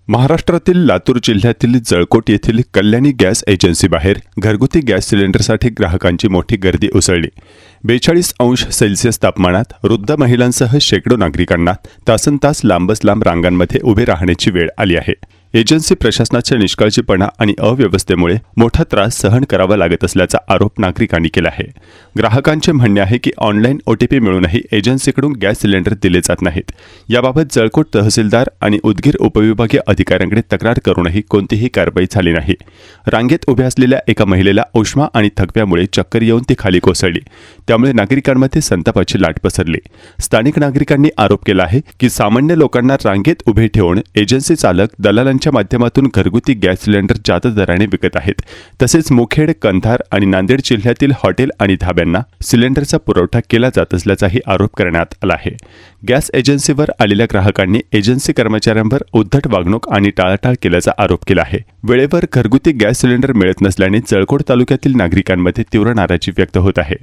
महाराष्ट्रातील लातूर जिल्ह्यातील जळकोट येथील कल्याणी गॅस एजन्सीबाहेर घरगुती गॅस सिलेंडरसाठी ग्राहकांची मोठी गर्दी उसळली। 42°C तापमानात वृद्ध महिलांसह शेकडो नागरिकांना तासनतास लांबच लांब रांगांमध्ये उभे राहण्याची वेळ आली आहे। एजन्सी प्रशासनाच्या निष्काळजीपणा आणि अव्यवस्थेमुळे मोठा त्रास सहन करावा लागत असल्याचा आरोप नागरिकांनी केला आहे। ग्राहकांचे म्हणणे आहे की ऑनलाईन OTP मिळूनही एजन्सीकडून गॅस सिलेंडर दिले जात नाहीत। याबाबत जळकोट तहसीलदार आणि उदगीर उपविभागीय अधिकाऱ्यांकडे तक्रार करूनही कोणतीही कारवाई झाली नाही। रांगेत उभ्या असलेल्या एका महिलेला उष्मा आणि थकव्यामुळे चक्कर येऊन ती खाली कोसळली। त्यामुळे नागरिकांमध्ये संतापाची लाट पसरली। स्थानिक नागरिकांनी आरोप केला आहे की सामान्य लोकांना रांगेत उभे ठेवून एजन्सी चालक दलालांच्या माध्यमातून घरगुती गॅस सिलेंडर जादा दराने विकत आहेत। तसेच मुखेड, कंधार आणि नांदेड जिल्ह्यातील हॉटेल आणि धाब्यांना सिलेंडरचा पुरवठा केला जात असल्याचाही आरोप करण्यात आला आहे। गॅस एजन्सीवर आलेल्या ग्राहकांनी एजन्सी कर्मचाऱ्यांवर उद्धट वागणूक आणि टाळाटाळ केल्याचा आरोप केला आहे। वेळेवर घरगुती गॅस सिलेंडर मिळत नसल्याने जळकोट तालुक्यातील नागरिकांमध्ये तीव्र नाराजी व्यक्त होत आहे।